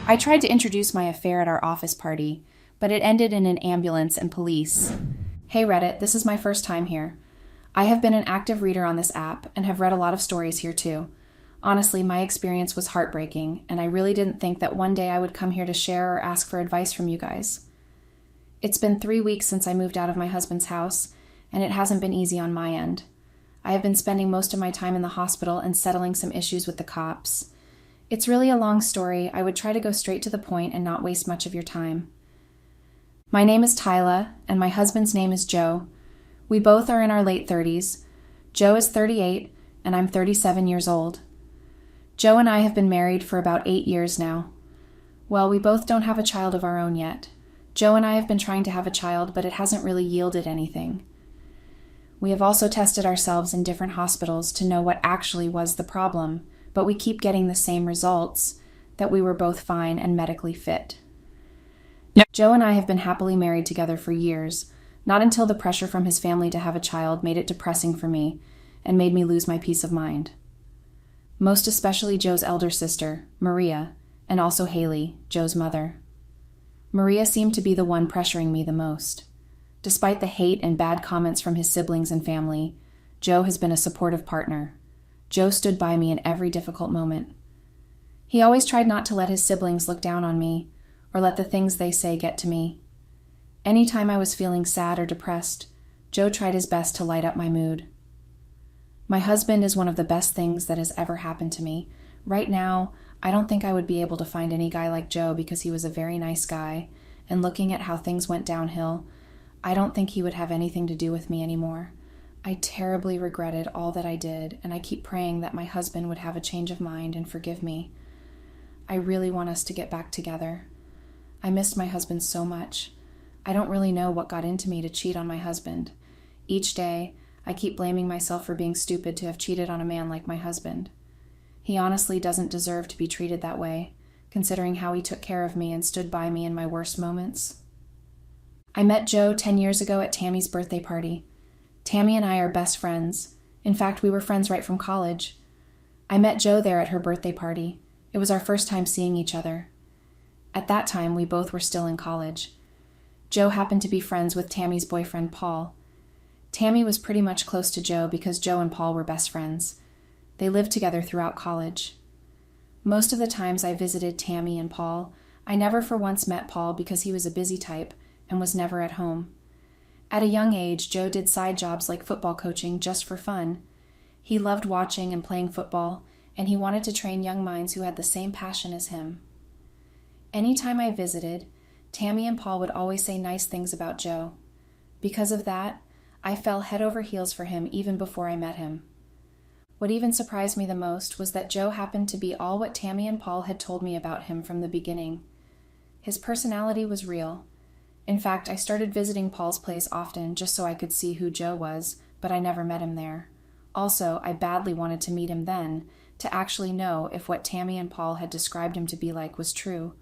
I tried to introduce my affair at our office party, but it ended in an ambulance and police. Hey Reddit, this is my first time here. I have been an active reader on this app and have read a lot of stories here too. Honestly, my experience was heartbreaking, and I really didn't think that one day I would come here to share or ask for advice from you guys. It's been 3 weeks since I moved out of my husband's house, and it hasn't been easy on my end. I have been spending most of my time in the hospital and settling some issues with the cops. It's really a long story. I would try to go straight to the point and not waste much of your time. My name is Tyla, and my husband's name is Joe. We both are in our late 30s. Joe is 38, and I'm 37 years old. Joe and I have been married for about 8 years now. Well, we both don't have a child of our own yet. Joe and I have been trying to have a child, but it hasn't really yielded anything. We have also tested ourselves in different hospitals to know what actually was the problem, but we keep getting the same results, that we were both fine and medically fit. Yep. Joe and I have been happily married together for years, not until the pressure from his family to have a child made it depressing for me and made me lose my peace of mind. Most especially Joe's elder sister, Maria, and also Haley, Joe's mother. Maria seemed to be the one pressuring me the most. Despite the hate and bad comments from his siblings and family, Joe has been a supportive partner. Joe stood by me in every difficult moment. He always tried not to let his siblings look down on me or let the things they say get to me. Anytime I was feeling sad or depressed, Joe tried his best to light up my mood. My husband is one of the best things that has ever happened to me. Right now, I don't think I would be able to find any guy like Joe because he was a very nice guy, and looking at how things went downhill, I don't think he would have anything to do with me anymore. I terribly regretted all that I did, and I keep praying that my husband would have a change of mind and forgive me. I really want us to get back together. I missed my husband so much. I don't really know what got into me to cheat on my husband. Each day, I keep blaming myself for being stupid to have cheated on a man like my husband. He honestly doesn't deserve to be treated that way, considering how he took care of me and stood by me in my worst moments. I met Joe 10 years ago at Tammy's birthday party. Tammy and I are best friends. In fact, we were friends right from college. I met Joe there at her birthday party. It was our first time seeing each other. At that time, we both were still in college. Joe happened to be friends with Tammy's boyfriend, Paul. Tammy was pretty much close to Joe because Joe and Paul were best friends. They lived together throughout college. Most of the times I visited Tammy and Paul, I never for once met Paul because he was a busy type and was never at home. At a young age, Joe did side jobs like football coaching just for fun. He loved watching and playing football, and he wanted to train young minds who had the same passion as him. Anytime I visited, Tammy and Paul would always say nice things about Joe. Because of that, I fell head over heels for him even before I met him. What even surprised me the most was that Joe happened to be all what Tammy and Paul had told me about him from the beginning. His personality was real. In fact, I started visiting Paul's place often just so I could see who Joe was, but I never met him there. Also, I badly wanted to meet him then, to actually know if what Tammy and Paul had described him to be like was true.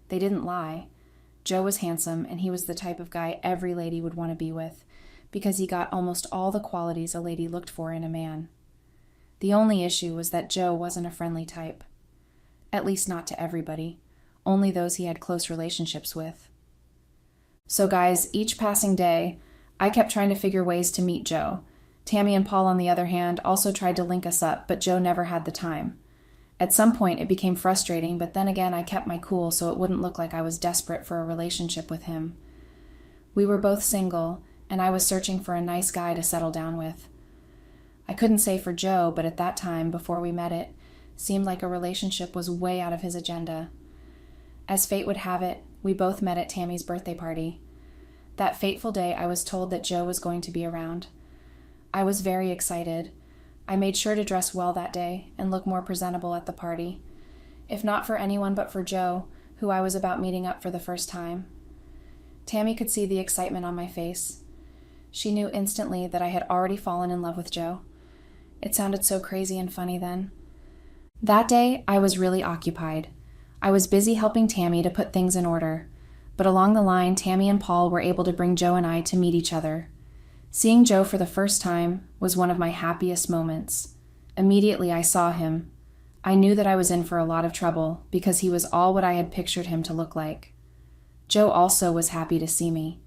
They didn't lie. Joe was handsome, and he was the type of guy every lady would want to be with, because he got almost all the qualities a lady looked for in a man. The only issue was that Joe wasn't a friendly type. At least not to everybody, only those he had close relationships with. So guys, each passing day, I kept trying to figure ways to meet Joe. Tammy and Paul, on the other hand, also tried to link us up, but Joe never had the time. At some point, it became frustrating, but then again, I kept my cool so it wouldn't look like I was desperate for a relationship with him. We were both single, and I was searching for a nice guy to settle down with. I couldn't say for Joe, but at that time, before we met, it seemed like a relationship was way out of his agenda. As fate would have it, we both met at Tammy's birthday party. That fateful day, I was told that Joe was going to be around. I was very excited. I made sure to dress well that day and look more presentable at the party, if not for anyone but for Joe, who I was about meeting up for the first time. Tammy could see the excitement on my face. She knew instantly that I had already fallen in love with Joe. It sounded so crazy and funny then. That day, I was really occupied. I was busy helping Tammy to put things in order, but along the line, Tammy and Paul were able to bring Joe and I to meet each other. Seeing Joe for the first time was one of my happiest moments. Immediately I saw him. I knew that I was in for a lot of trouble because he was all what I had pictured him to look like. Joe also was happy to see me.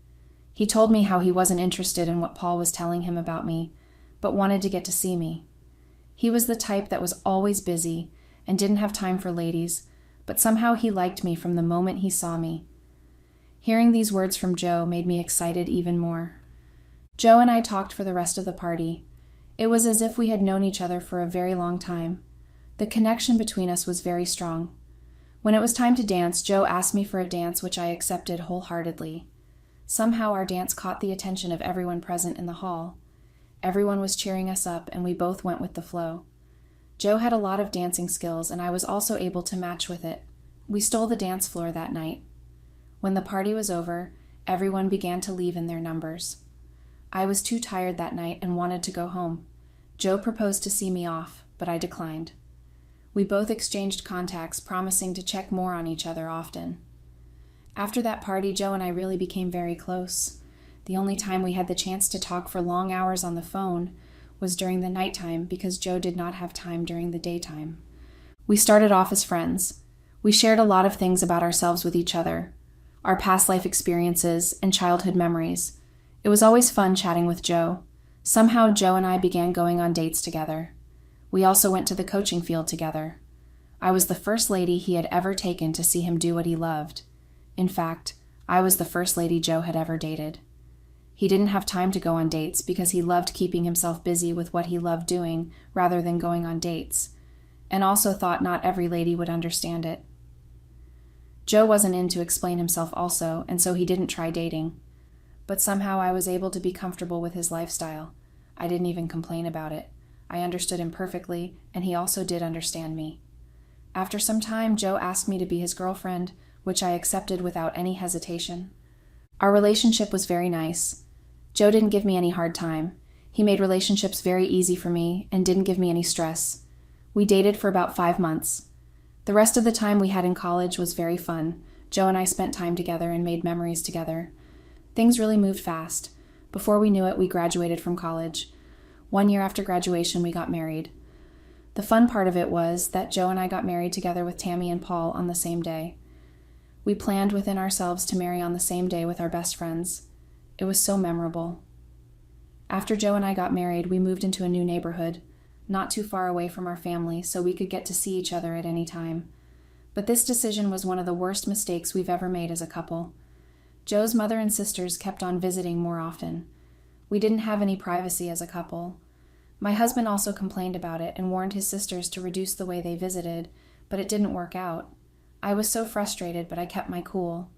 He told me how he wasn't interested in what Paul was telling him about me, but wanted to get to see me. He was the type that was always busy and didn't have time for ladies, but somehow he liked me from the moment he saw me. Hearing these words from Joe made me excited even more. Joe and I talked for the rest of the party. It was as if we had known each other for a very long time. The connection between us was very strong. When it was time to dance, Joe asked me for a dance, which I accepted wholeheartedly. Somehow our dance caught the attention of everyone present in the hall. Everyone was cheering us up, and we both went with the flow. Joe had a lot of dancing skills, and I was also able to match with it. We stole the dance floor that night. When the party was over, everyone began to leave in their numbers. I was too tired that night and wanted to go home. Joe proposed to see me off, but I declined. We both exchanged contacts, promising to check more on each other often. After that party, Joe and I really became very close. The only time we had the chance to talk for long hours on the phone was during the nighttime because Joe did not have time during the daytime. We started off as friends. We shared a lot of things about ourselves with each other, our past life experiences and childhood memories. It was always fun chatting with Joe. Somehow Joe and I began going on dates together. We also went to the coaching field together. I was the first lady he had ever taken to see him do what he loved. In fact, I was the first lady Joe had ever dated. He didn't have time to go on dates because he loved keeping himself busy with what he loved doing rather than going on dates, and also thought not every lady would understand it. Joe wasn't in to explain himself also, and so he didn't try dating. But somehow I was able to be comfortable with his lifestyle. I didn't even complain about it. I understood him perfectly, and he also did understand me. After some time, Joe asked me to be his girlfriend, which I accepted without any hesitation. Our relationship was very nice. Joe didn't give me any hard time. He made relationships very easy for me and didn't give me any stress. We dated for about 5 months. The rest of the time we had in college was very fun. Joe and I spent time together and made memories together. Things really moved fast. Before we knew it, we graduated from college. 1 year after graduation, we got married. The fun part of it was that Joe and I got married together with Tammy and Paul on the same day. We planned within ourselves to marry on the same day with our best friends. It was so memorable. After Joe and I got married, we moved into a new neighborhood, not too far away from our family, so we could get to see each other at any time. But this decision was one of the worst mistakes we've ever made as a couple. Joe's mother and sisters kept on visiting more often. We didn't have any privacy as a couple. My husband also complained about it and warned his sisters to reduce the way they visited, but it didn't work out. I was so frustrated, but I kept my cool.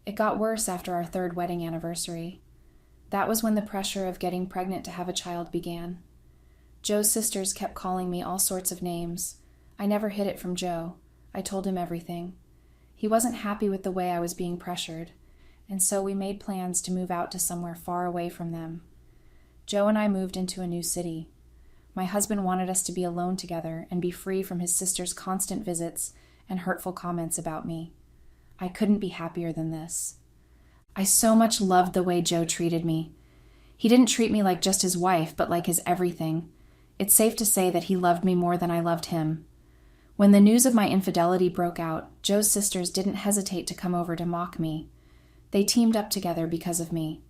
It got worse after our 3rd wedding anniversary. That was when the pressure of getting pregnant to have a child began. Joe's sisters kept calling me all sorts of names. I never hid it from Joe. I told him everything. He wasn't happy with the way I was being pressured, and so we made plans to move out to somewhere far away from them. Joe and I moved into a new city. My husband wanted us to be alone together and be free from his sister's constant visits and hurtful comments about me. I couldn't be happier than this. I so much loved the way Joe treated me. He didn't treat me like just his wife, but like his everything. It's safe to say that he loved me more than I loved him. When the news of my infidelity broke out, Joe's sisters didn't hesitate to come over to mock me. They teamed up together because of me.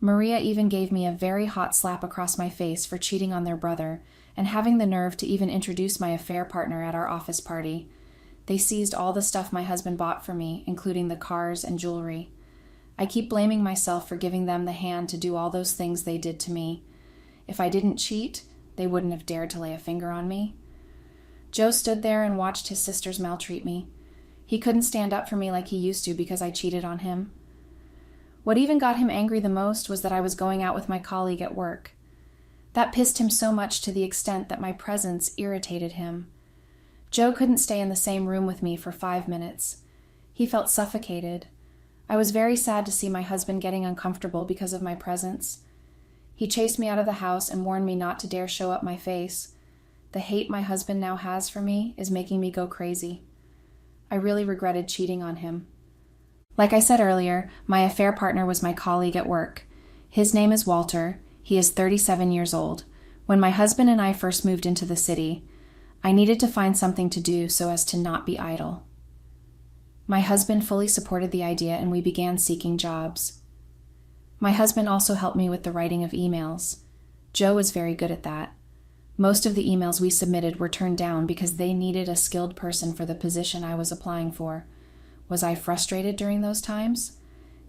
Maria even gave me a very hot slap across my face for cheating on their brother and having the nerve to even introduce my affair partner at our office party. They seized all the stuff my husband bought for me, including the cars and jewelry. I keep blaming myself for giving them the hand to do all those things they did to me. If I didn't cheat, they wouldn't have dared to lay a finger on me. Joe stood there and watched his sisters maltreat me. He couldn't stand up for me like he used to because I cheated on him. What even got him angry the most was that I was going out with my colleague at work. That pissed him so much to the extent that my presence irritated him. Joe couldn't stay in the same room with me for 5 minutes. He felt suffocated. I was very sad to see my husband getting uncomfortable because of my presence. He chased me out of the house and warned me not to dare show up my face. The hate my husband now has for me is making me go crazy. I really regretted cheating on him. Like I said earlier, my affair partner was my colleague at work. His name is Walter. He is 37 years old. When my husband and I first moved into the city, I needed to find something to do so as to not be idle. My husband fully supported the idea and we began seeking jobs. My husband also helped me with the writing of emails. Joe was very good at that. Most of the emails we submitted were turned down because they needed a skilled person for the position I was applying for. Was I frustrated during those times?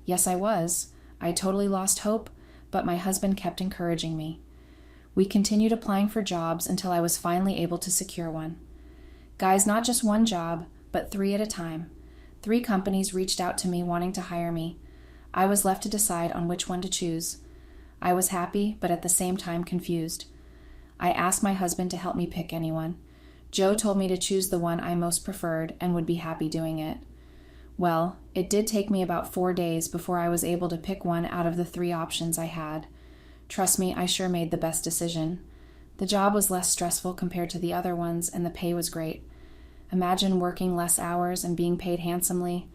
Yes, I was. I totally lost hope, but my husband kept encouraging me. We continued applying for jobs until I was finally able to secure one. Guys, not just one job, but 3 at a time. 3 companies reached out to me wanting to hire me. I was left to decide on which one to choose. I was happy, but at the same time confused. I asked my husband to help me pick anyone. Joe told me to choose the one I most preferred and would be happy doing it. Well, it did take me about 4 days before I was able to pick one out of the 3 options I had. Trust me, I sure made the best decision. The job was less stressful compared to the other ones, and the pay was great. Imagine working less hours and being paid handsomely.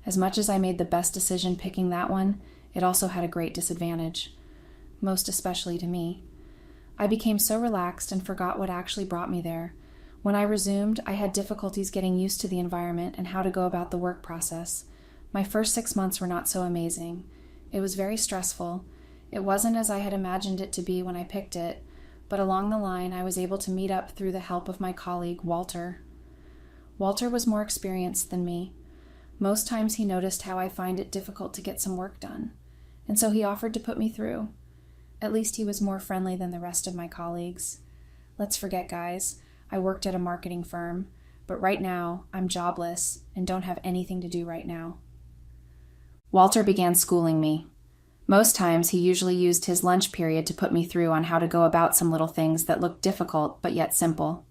As much as I made the best decision picking that one, it also had a great disadvantage, most especially to me. I became so relaxed and forgot what actually brought me there. When I resumed, I had difficulties getting used to the environment and how to go about the work process. My first 6 months were not so amazing. It was very stressful. It wasn't as I had imagined it to be when I picked it, but along the line I was able to meet up through the help of my colleague, Walter. Walter was more experienced than me. Most times he noticed how I find it difficult to get some work done, and so he offered to put me through. At least he was more friendly than the rest of my colleagues. Let's forget, guys, I worked at a marketing firm, but right now I'm jobless and don't have anything to do right now. Walter began schooling me. Most times he usually used his lunch period to put me through on how to go about some little things that looked difficult but yet simple.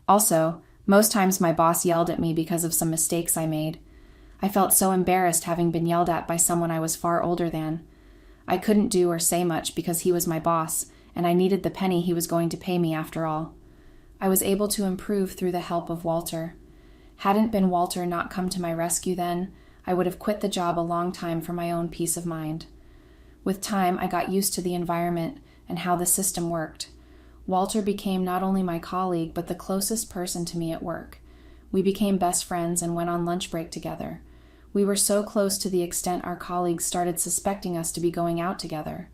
Also, most times my boss yelled at me because of some mistakes I made. I felt so embarrassed having been yelled at by someone I was far older than. I couldn't do or say much because he was my boss, and I needed the penny he was going to pay me after all. I was able to improve through the help of Walter. Hadn't been Walter not come to my rescue then, I would have quit the job a long time for my own peace of mind. With time, I got used to the environment and how the system worked. Walter became not only my colleague, but the closest person to me at work. We became best friends and went on lunch break together. We were so close to the extent our colleagues started suspecting us to be going out together.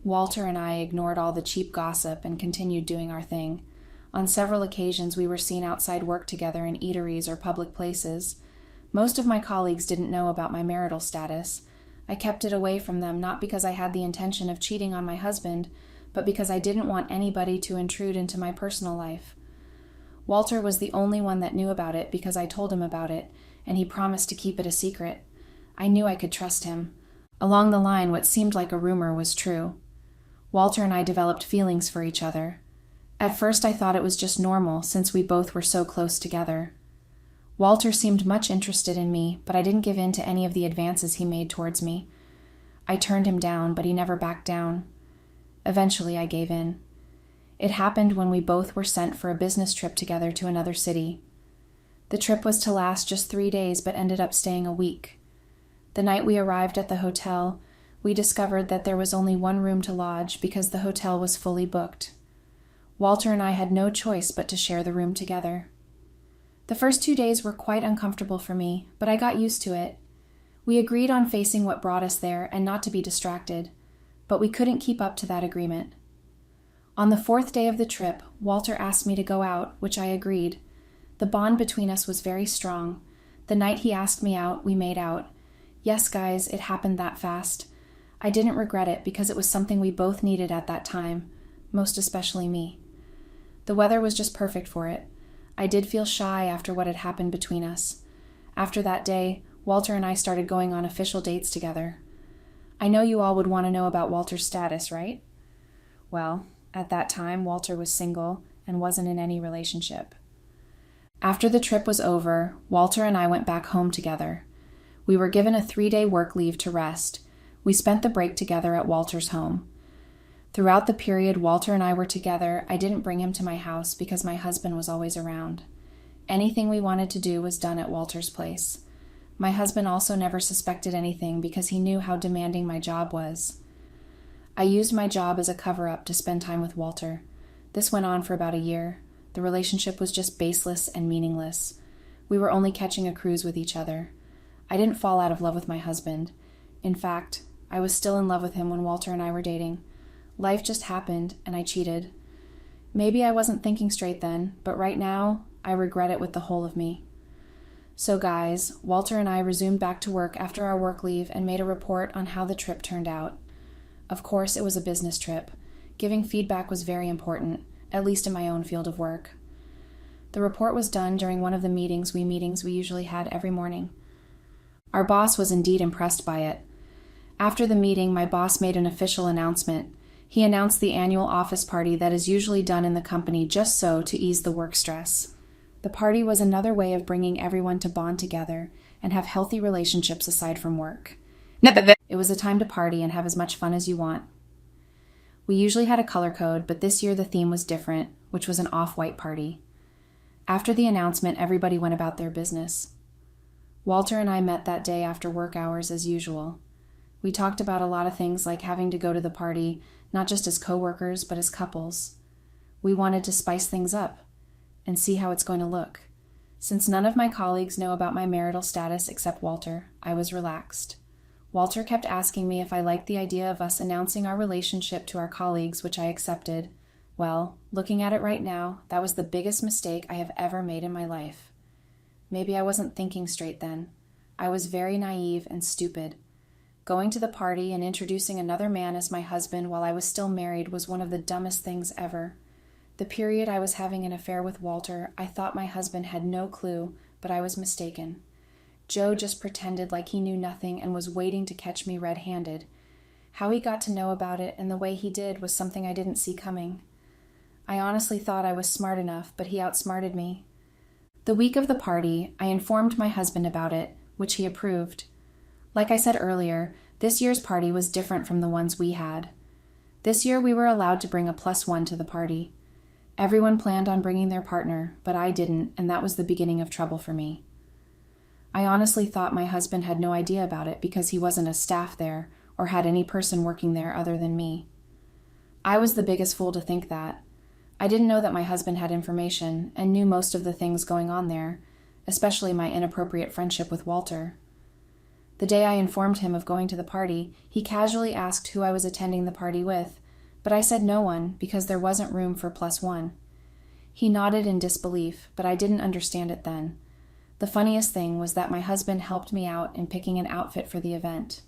Walter and I ignored all the cheap gossip and continued doing our thing. On several occasions, we were seen outside work together in eateries or public places. Most of my colleagues didn't know about my marital status. I kept it away from them not because I had the intention of cheating on my husband, but because I didn't want anybody to intrude into my personal life. Walter was the only one that knew about it because I told him about it, and he promised to keep it a secret. I knew I could trust him. Along the line, what seemed like a rumor was true. Walter and I developed feelings for each other. At first I thought it was just normal since we both were so close together. Walter seemed much interested in me, but I didn't give in to any of the advances he made towards me. I turned him down, but he never backed down. Eventually I gave in. It happened when we both were sent for a business trip together to another city. The trip was to last just 3 days, but ended up staying a week. The night we arrived at the hotel, we discovered that there was only one room to lodge because the hotel was fully booked. Walter and I had no choice but to share the room together. The first 2 days were quite uncomfortable for me, but I got used to it. We agreed on facing what brought us there and not to be distracted, but we couldn't keep up to that agreement. On the 4th day of the trip, Walter asked me to go out, which I agreed. The bond between us was very strong. The night he asked me out, we made out. Yes, guys, it happened that fast. I didn't regret it because it was something we both needed at that time, most especially me. The weather was just perfect for it. I did feel shy after what had happened between us. After that day, Walter and I started going on official dates together. I know you all would want to know about Walter's status, right? Well, at that time, Walter was single and wasn't in any relationship. After the trip was over, Walter and I went back home together. We were given a 3-day work leave to rest. We spent the break together at Walter's home. Throughout the period Walter and I were together, I didn't bring him to my house because my husband was always around. Anything we wanted to do was done at Walter's place. My husband also never suspected anything because he knew how demanding my job was. I used my job as a cover-up to spend time with Walter. This went on for about a year. The relationship was just baseless and meaningless. We were only catching a cruise with each other. I didn't fall out of love with my husband. In fact, I was still in love with him when Walter and I were dating. Life just happened, and I cheated. Maybe I wasn't thinking straight then, but right now, I regret it with the whole of me. So guys, Walter and I resumed back to work after our work leave and made a report on how the trip turned out. Of course, it was a business trip. Giving feedback was very important, at least in my own field of work. The report was done during one of the meetings we usually had every morning. Our boss was indeed impressed by it. After the meeting, my boss made an official announcement. He announced the annual office party that is usually done in the company just so to ease the work stress. The party was another way of bringing everyone to bond together and have healthy relationships aside from work. It was a time to party and have as much fun as you want. We usually had a color code, but this year the theme was different, which was an off-white party. After the announcement, everybody went about their business. Walter and I met that day after work hours as usual. We talked about a lot of things like having to go to the party, not just as co-workers, but as couples. We wanted to spice things up and see how it's going to look. Since none of my colleagues know about my marital status except Walter, I was relaxed. Walter kept asking me if I liked the idea of us announcing our relationship to our colleagues, which I accepted. Well, looking at it right now, that was the biggest mistake I have ever made in my life. Maybe I wasn't thinking straight then. I was very naive and stupid. Going to the party and introducing another man as my husband while I was still married was one of the dumbest things ever. The period I was having an affair with Walter, I thought my husband had no clue, but I was mistaken. Joe just pretended like he knew nothing and was waiting to catch me red-handed. How he got to know about it and the way he did was something I didn't see coming. I honestly thought I was smart enough, but he outsmarted me. The week of the party, I informed my husband about it, which he approved. Like I said earlier, this year's party was different from the ones we had. This year we were allowed to bring a +1 to the party. Everyone planned on bringing their partner, but I didn't, and that was the beginning of trouble for me. I honestly thought my husband had no idea about it because he wasn't a staff there or had any person working there other than me. I was the biggest fool to think that. I didn't know that my husband had information and knew most of the things going on there, especially my inappropriate friendship with Walter. The day I informed him of going to the party, he casually asked who I was attending the party with, but I said no one because there wasn't room for +1. He nodded in disbelief, but I didn't understand it then. The funniest thing was that my husband helped me out in picking an outfit for the event.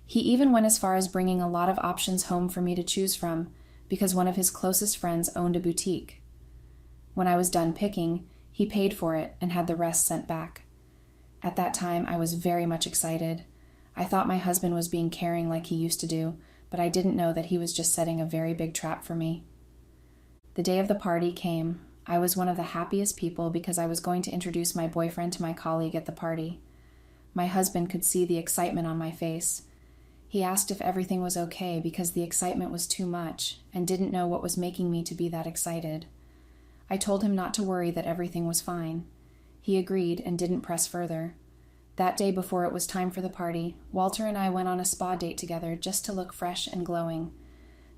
He even went as far as bringing a lot of options home for me to choose from because one of his closest friends owned a boutique. When I was done picking, he paid for it and had the rest sent back. At that time, I was very much excited. I thought my husband was being caring like he used to do, but I didn't know that he was just setting a very big trap for me. The day of the party came. I was one of the happiest people because I was going to introduce my boyfriend to my colleague at the party. My husband could see the excitement on my face. He asked if everything was okay because the excitement was too much and didn't know what was making me to be that excited. I told him not to worry, that everything was fine. He agreed and didn't press further. That day before it was time for the party, Walter and I went on a spa date together just to look fresh and glowing.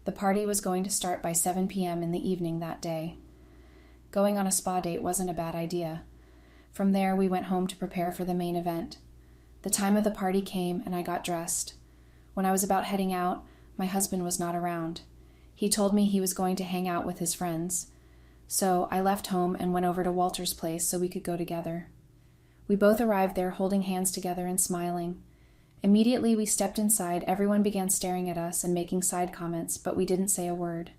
The party was going to start by 7 p.m. in the evening that day. Going on a spa date wasn't a bad idea. From there, we went home to prepare for the main event. The time of the party came and I got dressed. When I was about heading out, my husband was not around. He told me he was going to hang out with his friends. So I left home and went over to Walter's place so we could go together. We both arrived there holding hands together and smiling. Immediately we stepped inside, everyone began staring at us and making side comments, but we didn't say a word.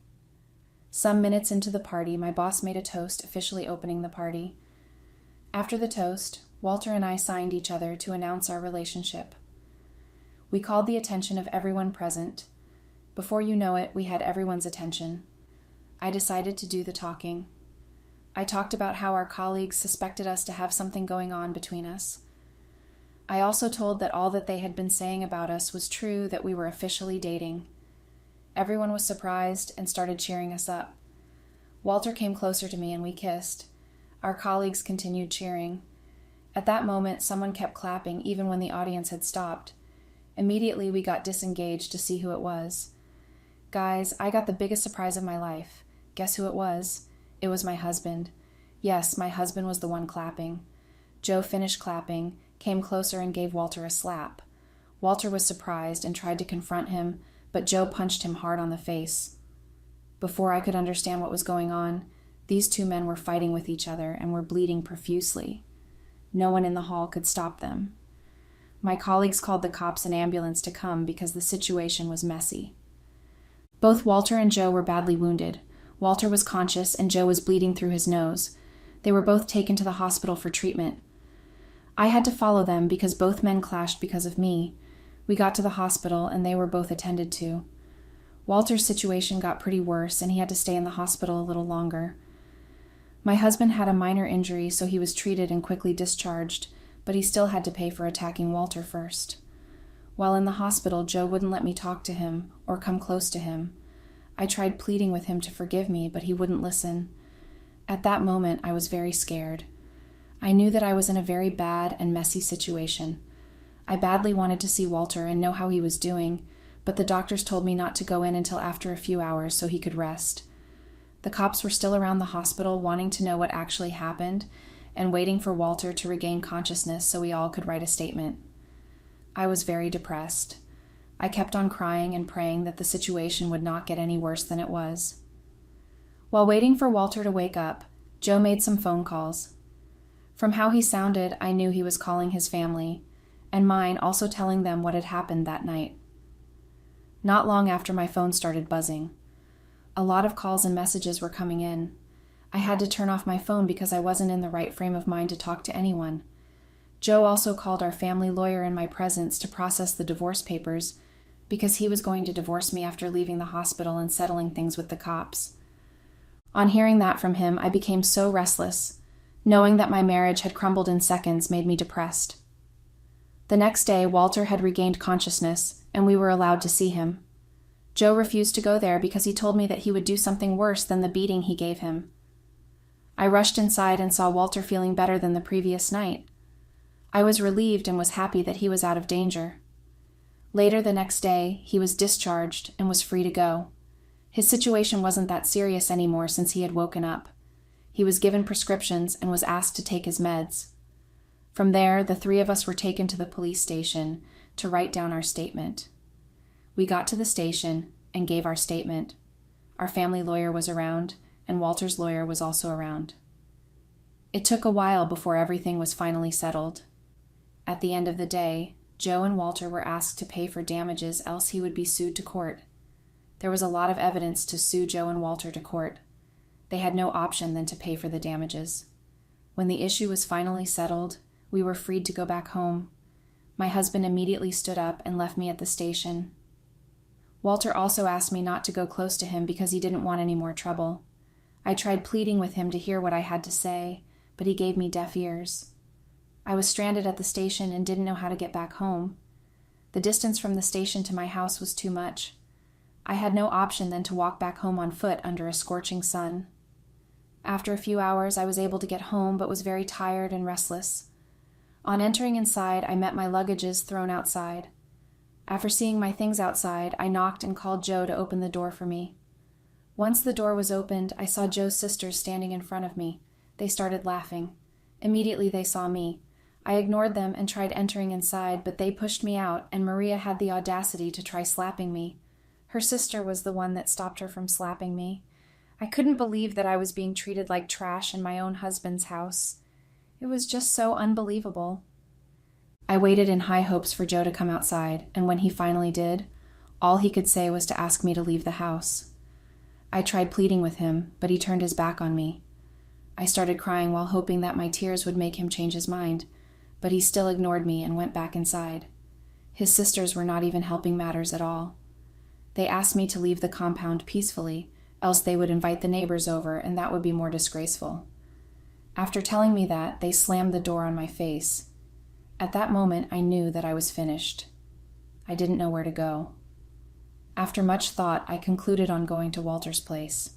Some minutes into the party, my boss made a toast, officially opening the party. After the toast, Walter and I signed each other to announce our relationship. We called the attention of everyone present. Before you know it, we had everyone's attention. I decided to do the talking. I talked about how our colleagues suspected us to have something going on between us. I also told that all that they had been saying about us was true, that we were officially dating. Everyone was surprised and started cheering us up. Walter came closer to me and we kissed. Our colleagues continued cheering. At that moment, someone kept clapping even when the audience had stopped. Immediately, we got disengaged to see who it was. Guys, I got the biggest surprise of my life. Guess who it was? It was my husband. Yes, my husband was the one clapping. Joe finished clapping, came closer, and gave Walter a slap. Walter was surprised and tried to confront him, but Joe punched him hard on the face. Before I could understand what was going on, these two men were fighting with each other and were bleeding profusely. No one in the hall could stop them. My colleagues called the cops and ambulance to come because the situation was messy. Both Walter and Joe were badly wounded. Walter was conscious and Joe was bleeding through his nose. They were both taken to the hospital for treatment. I had to follow them because both men clashed because of me. We got to the hospital and they were both attended to. Walter's situation got pretty worse and he had to stay in the hospital a little longer. My husband had a minor injury, so he was treated and quickly discharged, but he still had to pay for attacking Walter first. While in the hospital, Joe wouldn't let me talk to him or come close to him. I tried pleading with him to forgive me, but he wouldn't listen. At that moment, I was very scared. I knew that I was in a very bad and messy situation. I badly wanted to see Walter and know how he was doing, but the doctors told me not to go in until after a few hours so he could rest. The cops were still around the hospital wanting to know what actually happened and waiting for Walter to regain consciousness so we all could write a statement. I was very depressed. I kept on crying and praying that the situation would not get any worse than it was. While waiting for Walter to wake up, Joe made some phone calls. From how he sounded, I knew he was calling his family, and mine, also telling them what had happened that night. Not long after, my phone started buzzing. A lot of calls and messages were coming in. I had to turn off my phone because I wasn't in the right frame of mind to talk to anyone. Joe also called our family lawyer in my presence to process the divorce papers because he was going to divorce me after leaving the hospital and settling things with the cops. On hearing that from him, I became so restless. Knowing that my marriage had crumbled in seconds made me depressed. The next day, Walter had regained consciousness, and we were allowed to see him. Joe refused to go there because he told me that he would do something worse than the beating he gave him. I rushed inside and saw Walter feeling better than the previous night. I was relieved and was happy that he was out of danger. Later the next day, he was discharged and was free to go. His situation wasn't that serious anymore since he had woken up. He was given prescriptions and was asked to take his meds. From there, the three of us were taken to the police station to write down our statement. We got to the station and gave our statement. Our family lawyer was around, and Walter's lawyer was also around. It took a while before everything was finally settled. At the end of the day, Joe and Walter were asked to pay for damages, else he would be sued to court. There was a lot of evidence to sue Joe and Walter to court. They had no option than to pay for the damages. When the issue was finally settled, we were freed to go back home. My husband immediately stood up and left me at the station. Walter also asked me not to go close to him because he didn't want any more trouble. I tried pleading with him to hear what I had to say, but he gave me deaf ears. I was stranded at the station and didn't know how to get back home. The distance from the station to my house was too much. I had no option than to walk back home on foot under a scorching sun. After a few hours, I was able to get home, but was very tired and restless. On entering inside, I met my luggages thrown outside. After seeing my things outside, I knocked and called Joe to open the door for me. Once the door was opened, I saw Joe's sisters standing in front of me. They started laughing. Immediately they saw me. I ignored them and tried entering inside, but they pushed me out, and Maria had the audacity to try slapping me. Her sister was the one that stopped her from slapping me. I couldn't believe that I was being treated like trash in my own husband's house. It was just so unbelievable. I waited in high hopes for Joe to come outside, and when he finally did, all he could say was to ask me to leave the house. I tried pleading with him, but he turned his back on me. I started crying while hoping that my tears would make him change his mind, but he still ignored me and went back inside. His sisters were not even helping matters at all. They asked me to leave the compound peacefully, else they would invite the neighbors over, and that would be more disgraceful. After telling me that, they slammed the door on my face. At that moment, I knew that I was finished. I didn't know where to go. After much thought, I concluded on going to Walter's place.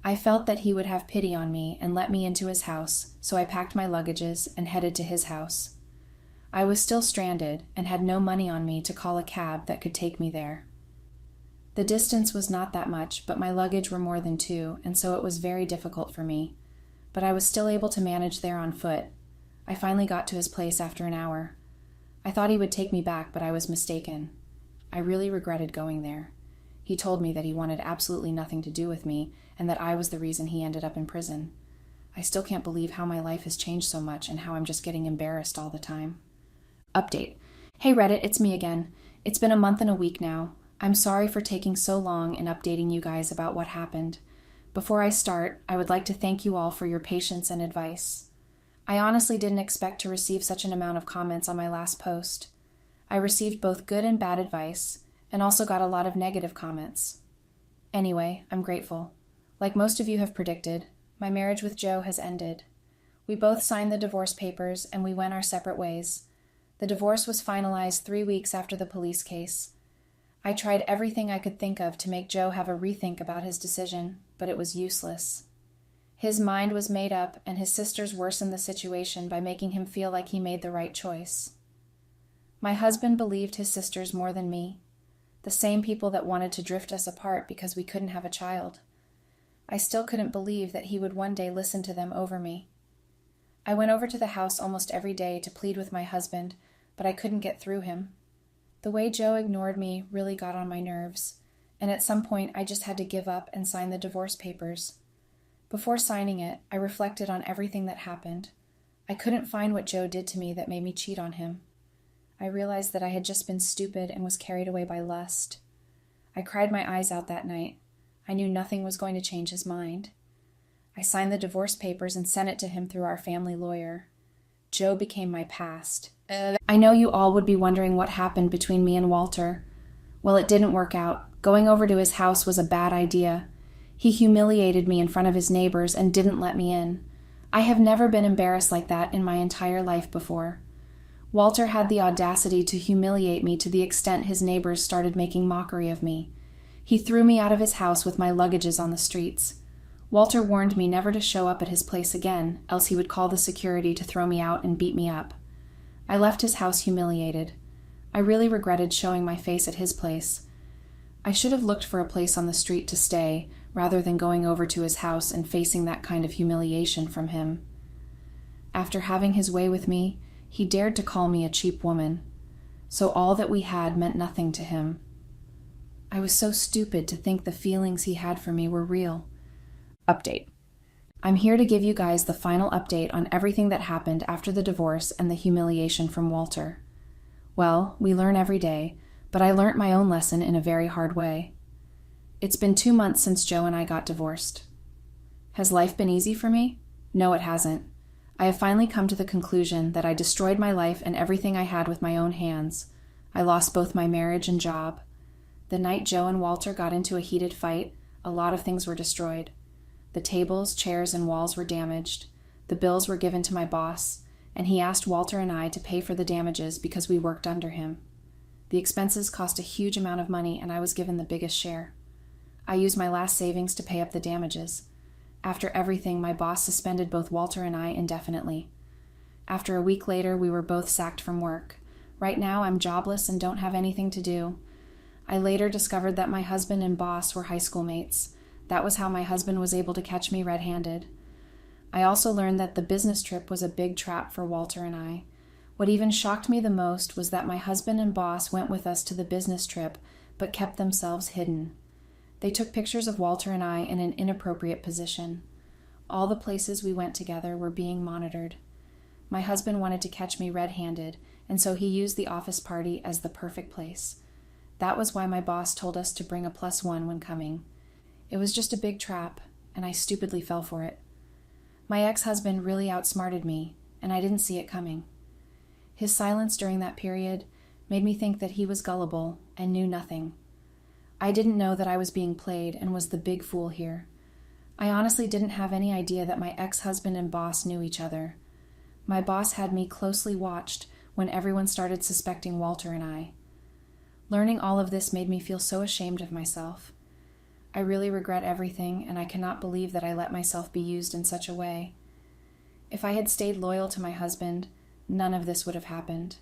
I felt that he would have pity on me and let me into his house, so I packed my luggages and headed to his house. I was still stranded and had no money on me to call a cab that could take me there. The distance was not that much, but my luggage were more than 2, and so it was very difficult for me. But I was still able to manage there on foot. I finally got to his place after an hour. I thought he would take me back, but I was mistaken. I really regretted going there. He told me that he wanted absolutely nothing to do with me, and that I was the reason he ended up in prison. I still can't believe how my life has changed so much and how I'm just getting embarrassed all the time. Update. Hey Reddit, it's me again. It's been a month and a week now. I'm sorry for taking so long in updating you guys about what happened. Before I start, I would like to thank you all for your patience and advice. I honestly didn't expect to receive such an amount of comments on my last post. I received both good and bad advice, and also got a lot of negative comments. Anyway, I'm grateful. Like most of you have predicted, my marriage with Joe has ended. We both signed the divorce papers and we went our separate ways. The divorce was finalized 3 weeks after the police case. I tried everything I could think of to make Joe have a rethink about his decision, but it was useless. His mind was made up, and his sisters worsened the situation by making him feel like he made the right choice. My husband believed his sisters more than me, the same people that wanted to drift us apart because we couldn't have a child. I still couldn't believe that he would one day listen to them over me. I went over to the house almost every day to plead with my husband, but I couldn't get through him. The way Joe ignored me really got on my nerves, and at some point I just had to give up and sign the divorce papers. Before signing it, I reflected on everything that happened. I couldn't find what Joe did to me that made me cheat on him. I realized that I had just been stupid and was carried away by lust. I cried my eyes out that night. I knew nothing was going to change his mind. I signed the divorce papers and sent it to him through our family lawyer. Joe became my past. I know you all would be wondering what happened between me and Walter. Well, it didn't work out. Going over to his house was a bad idea. He humiliated me in front of his neighbors and didn't let me in. I have never been embarrassed like that in my entire life before. Walter had the audacity to humiliate me to the extent his neighbors started making mockery of me. He threw me out of his house with my luggages on the streets. Walter warned me never to show up at his place again, else he would call the security to throw me out and beat me up. I left his house humiliated. I really regretted showing my face at his place. I should have looked for a place on the street to stay, rather than going over to his house and facing that kind of humiliation from him. After having his way with me, he dared to call me a cheap woman. So all that we had meant nothing to him. I was so stupid to think the feelings he had for me were real. Update. I'm here to give you guys the final update on everything that happened after the divorce and the humiliation from Walter. Well, we learn every day, but I learnt my own lesson in a very hard way. It's been 2 months since Joe and I got divorced. Has life been easy for me? No, it hasn't. I have finally come to the conclusion that I destroyed my life and everything I had with my own hands. I lost both my marriage and job. The night Joe and Walter got into a heated fight, a lot of things were destroyed. The tables, chairs, and walls were damaged. The bills were given to my boss, and he asked Walter and I to pay for the damages because we worked under him. The expenses cost a huge amount of money, and I was given the biggest share. I used my last savings to pay up the damages. After everything, my boss suspended both Walter and I indefinitely. After a week later, we were both sacked from work. Right now, I'm jobless and don't have anything to do. I later discovered that my husband and boss were high school mates. That was how my husband was able to catch me red-handed. I also learned that the business trip was a big trap for Walter and I. What even shocked me the most was that my husband and boss went with us to the business trip, but kept themselves hidden. They took pictures of Walter and I in an inappropriate position. All the places we went together were being monitored. My husband wanted to catch me red-handed, and so he used the office party as the perfect place. That was why my boss told us to bring a +1 when coming. It was just a big trap, and I stupidly fell for it. My ex-husband really outsmarted me, and I didn't see it coming. His silence during that period made me think that he was gullible and knew nothing. I didn't know that I was being played and was the big fool here. I honestly didn't have any idea that my ex-husband and boss knew each other. My boss had me closely watched when everyone started suspecting Walter and I. Learning all of this made me feel so ashamed of myself. I really regret everything, and I cannot believe that I let myself be used in such a way. If I had stayed loyal to my husband, none of this would have happened.